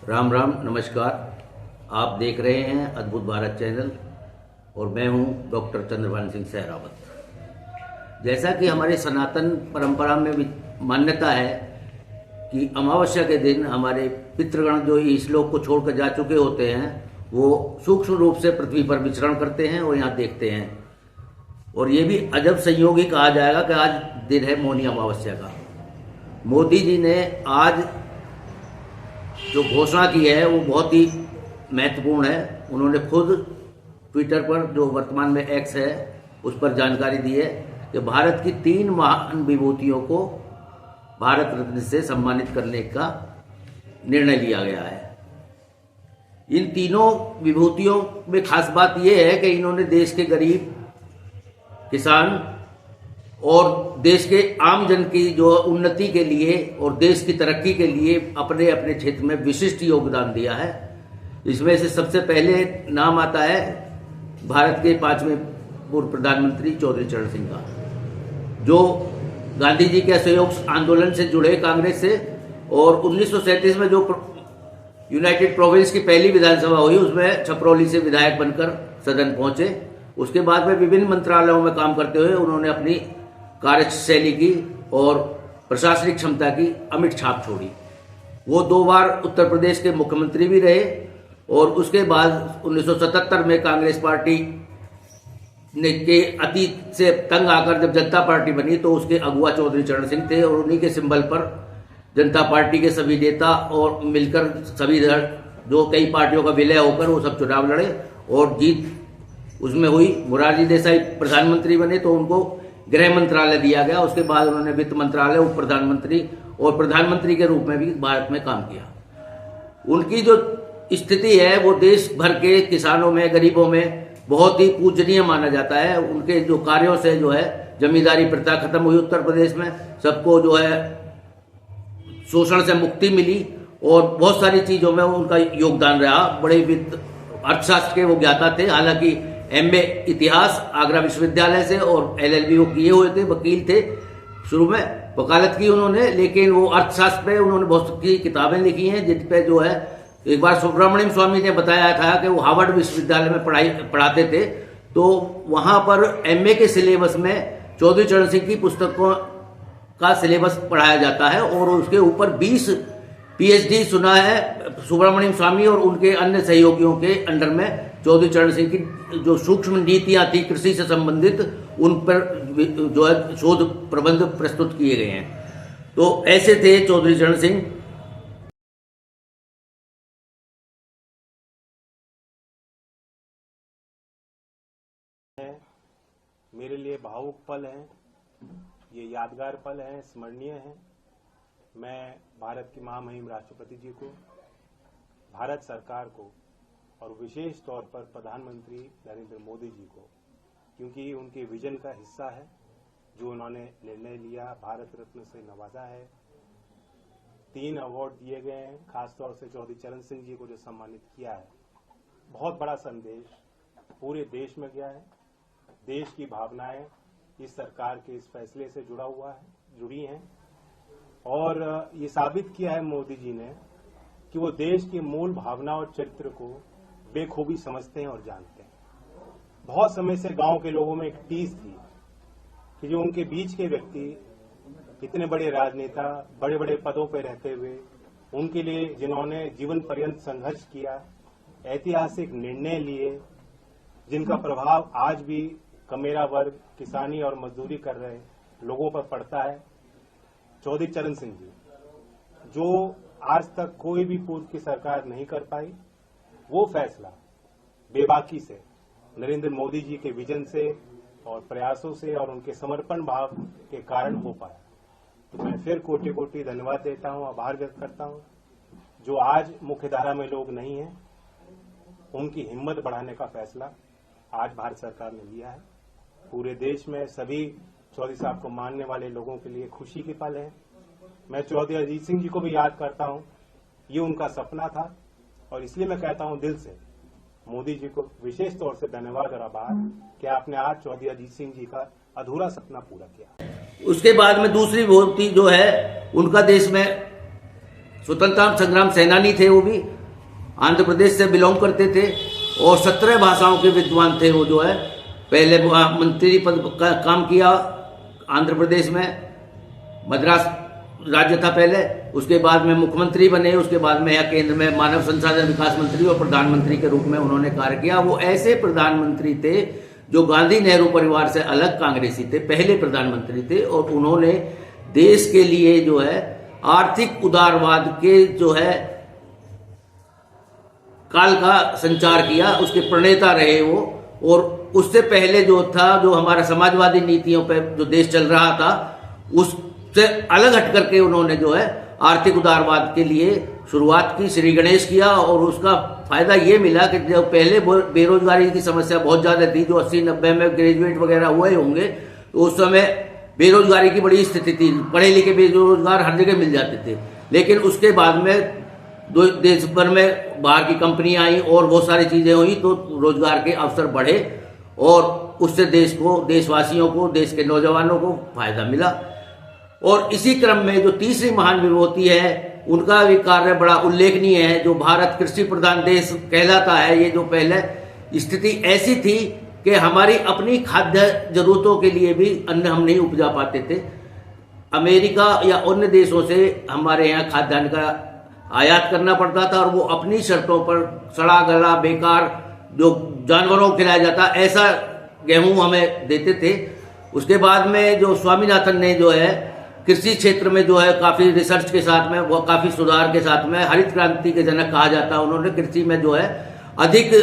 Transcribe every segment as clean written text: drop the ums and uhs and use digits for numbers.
राम राम नमस्कार। आप देख रहे हैं अद्भुत भारत चैनल और मैं हूं डॉक्टर चंद्रभान सिंह सहरावत। जैसा कि हमारे सनातन परंपरा में भी मान्यता है कि अमावस्या के दिन हमारे पितृगण जो इस लोक को छोड़कर जा चुके होते हैं वो सूक्ष्म रूप से पृथ्वी पर विचरण करते हैं और यहाँ देखते हैं। और ये भी अजब संयोग ही कहा जाएगा कि आज दिन है मौनी अमावस्या का। मोदी जी ने आज जो घोषणा की है वो बहुत ही महत्वपूर्ण है। उन्होंने खुद ट्विटर पर, जो वर्तमान में एक्स है, उस पर जानकारी दी है कि भारत की 3 महान विभूतियों को भारत रत्न से सम्मानित करने का निर्णय लिया गया है। इन तीनों विभूतियों में खास बात यह है कि इन्होंने देश के गरीब किसान और देश के आम जन की जो उन्नति के लिए और देश की तरक्की के लिए अपने अपने क्षेत्र में विशिष्ट योगदान दिया है। इसमें से सबसे पहले नाम आता है भारत के 5वें पूर्व प्रधानमंत्री चौधरी चरण सिंह का, जो गांधी जी के असहयोग आंदोलन से जुड़े कांग्रेस से, और 1937 में जो यूनाइटेड प्रोविंस की पहली विधानसभा हुई उसमें छपरौली से विधायक बनकर सदन पहुंचे। उसके बाद में विभिन्न मंत्रालयों में काम करते हुए उन्होंने अपनी कार्यशैली की और प्रशासनिक क्षमता की अमिट छाप छोड़ी। वो 2 बार उत्तर प्रदेश के मुख्यमंत्री भी रहे और उसके बाद 1977 में कांग्रेस पार्टी ने के अतीत से तंग आकर जब जनता पार्टी बनी तो उसके अगुवा चौधरी चरण सिंह थे और उन्हीं के सिंबल पर जनता पार्टी के सभी नेता और मिलकर सभी जो कई पार्टियों का विलय होकर वो सब चुनाव लड़े और जीत उसमें हुई। मोरारजी देसाई प्रधानमंत्री बने तो उनको गृह मंत्रालय दिया गया। उसके बाद उन्होंने वित्त मंत्रालय, उप प्रधानमंत्री और प्रधानमंत्री के रूप में भी भारत में काम किया। उनकी जो स्थिति है वो देश भर के किसानों में, गरीबों में बहुत ही पूजनीय माना जाता है। उनके जो कार्यों से जो है जमींदारी प्रथा खत्म हुई उत्तर प्रदेश में, सबको जो है शोषण से मुक्ति मिली और बहुत सारी चीजों में उनका योगदान रहा। बड़े वित्त अर्थशास्त्र के वो ज्ञाता थे। हालांकि MA इतिहास आगरा विश्वविद्यालय से और LLB वो किए हुए थे, वकील थे, शुरू में वकालत की उन्होंने, लेकिन वो अर्थशास्त्र पे उन्होंने बहुत सी किताबें लिखी हैं जिन पे जो है एक बार सुब्रमण्यम स्वामी ने बताया था कि वो हार्वर्ड विश्वविद्यालय में पढ़ाते थे, तो वहां पर MA के सिलेबस में चौधरी चरण सिंह की पुस्तकों का सिलेबस पढ़ाया जाता है और उसके ऊपर 20 PhD सुना है सुब्रमण्यम स्वामी और उनके अन्य सहयोगियों के अंडर में। चौधरी चरण सिंह की जो सूक्ष्म नीतियां थी कृषि से संबंधित, उन पर जो है शोध प्रबंध प्रस्तुत किए गए हैं। तो ऐसे थे चौधरी चरण सिंह। मेरे लिए भावुक पल हैं, ये यादगार पल हैं, स्मरणीय हैं। मैं भारत की महामहिम राष्ट्रपति जी को, भारत सरकार को और विशेष तौर पर प्रधानमंत्री नरेंद्र मोदी जी को, क्योंकि उनके विजन का हिस्सा है जो उन्होंने निर्णय लिया, भारत रत्न से नवाजा है। 3 अवार्ड दिए गए हैं, खासतौर से चौधरी चरण सिंह जी को जो सम्मानित किया है। बहुत बड़ा संदेश पूरे देश में गया है। देश की भावनाएं इस सरकार के इस फैसले से जुड़ी हैं और ये साबित किया है मोदी जी ने कि वो देश की मूल भावना और चरित्र को बेखूबी समझते हैं और जानते हैं। बहुत समय से गांव के लोगों में एक टीस थी कि जो उनके बीच के व्यक्ति इतने बड़े राजनेता, बड़े बड़े पदों पर रहते हुए, उनके लिए जिन्होंने जीवन पर्यंत संघर्ष किया, ऐतिहासिक निर्णय लिए, जिनका प्रभाव आज भी कमेरा वर्ग, किसानी और मजदूरी कर रहे लोगों पर पड़ता है, चौधरी चरण सिंह जी, जो आज तक कोई भी पूर्व की सरकार नहीं कर पाई, वो फैसला बेबाकी से नरेंद्र मोदी जी के विजन से और प्रयासों से और उनके समर्पण भाव के कारण हो पाया। तो मैं फिर कोटि कोटि धन्यवाद देता हूं, आभार व्यक्त करता हूं। जो आज मुख्यधारा में लोग नहीं हैं, उनकी हिम्मत बढ़ाने का फैसला आज भारत सरकार ने लिया है। पूरे देश में सभी चौधरी साहब को मानने वाले लोगों के लिए खुशी की पल है। मैं चौधरी अजीत सिंह जी को भी याद करता हूं, ये उनका सपना था और इसलिए मैं कहता हूं दिल से मोदी जी को विशेष तौर से धन्यवाद और आभार कि आपने आज चौधरी अजीत सिंह जी का अधूरा सपना पूरा किया। उसके बाद में दूसरी विभूति जो है उनका देश में स्वतंत्रता संग्राम सेनानी थे, वो भी आंध्र प्रदेश से बिलोंग करते थे और 17 भाषाओं के विद्वान थे। वो जो है पहले मंत्री पद का काम किया आंध्र प्रदेश में, मद्रास राज्य था पहले, उसके बाद में मुख्यमंत्री बने, उसके बाद में यहाँ केंद्र में मानव संसाधन विकास मंत्री और प्रधानमंत्री के रूप में उन्होंने कार्य किया। वो ऐसे प्रधानमंत्री थे जो गांधी नेहरू परिवार से अलग कांग्रेसी थे, पहले प्रधानमंत्री थे और उन्होंने देश के लिए जो है आर्थिक उदारवाद के जो है काल का संचार किया, उसके प्रणेता रहे वो। और उससे पहले जो था, जो हमारा समाजवादी नीतियों पे जो देश चल रहा था, उससे अलग हट करके उन्होंने जो है आर्थिक उदारवाद के लिए शुरुआत की, श्री गणेश किया। और उसका फायदा ये मिला कि जब पहले बेरोजगारी की समस्या बहुत ज्यादा थी, जो 80-90 में ग्रेजुएट वगैरह हुए होंगे, तो उस समय बेरोजगारी की बड़ी स्थिति थी, पढ़े लिखे बेरोजगार हर जगह मिल जाते थे। लेकिन उसके बाद में देश भर में बाहर की कंपनियां आई और बहुत सारी चीजें हुई, तो रोजगार के अवसर बढ़े और उससे देश को, देशवासियों को, देश के नौजवानों को फायदा मिला। और इसी क्रम में जो तीसरी महान विभूति है, उनका भी कार्य बड़ा उल्लेखनीय है। जो भारत कृषि प्रधान देश कहलाता है, ये जो पहले स्थिति ऐसी थी कि हमारी अपनी खाद्य जरूरतों के लिए भी अन्न हम नहीं उपजा पाते थे। अमेरिका या अन्य देशों से हमारे यहाँ खाद्यान्न का आयात करना पड़ता था और वो अपनी शर्तों पर सड़ा गला बेकार जो जानवरों को खिलाया जाता ऐसा गेहूं हमें देते थे। उसके बाद में जो स्वामीनाथन ने जो है कृषि क्षेत्र में जो है काफी रिसर्च के साथ में, वो काफी सुधार के साथ में हरित क्रांति के जनक कहा जाता है। उन्होंने कृषि में जो है अधिक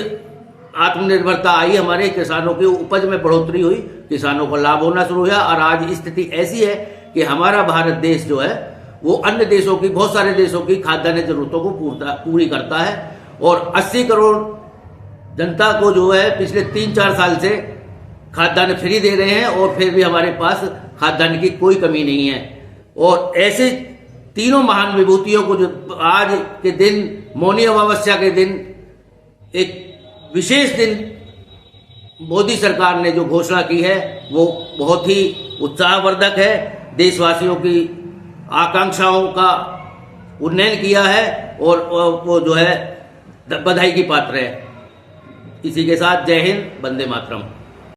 आत्मनिर्भरता आई, हमारे किसानों की उपज में बढ़ोतरी हुई, किसानों को लाभ होना शुरू हुआ। और आज स्थिति ऐसी है कि हमारा भारत देश जो है वो अन्य देशों की, बहुत सारे देशों की खाद्यान्न जरूरतों को पूरी करता है। और 80 करोड़ जनता को जो है पिछले 3-4 साल से खाद्यान्न फ्री दे रहे हैं और फिर भी हमारे पास खाद्यान्न की कोई कमी नहीं है। और ऐसे तीनों महान विभूतियों को जो आज के दिन, मौनी अमावस्या के दिन, एक विशेष दिन मोदी सरकार ने जो घोषणा की है, वो बहुत ही उत्साहवर्धक है। देशवासियों की आकांक्षाओं का उन्नयन किया है और वो जो है बधाई की पात्र है। इसी के साथ जय हिंद, वंदे मातरम।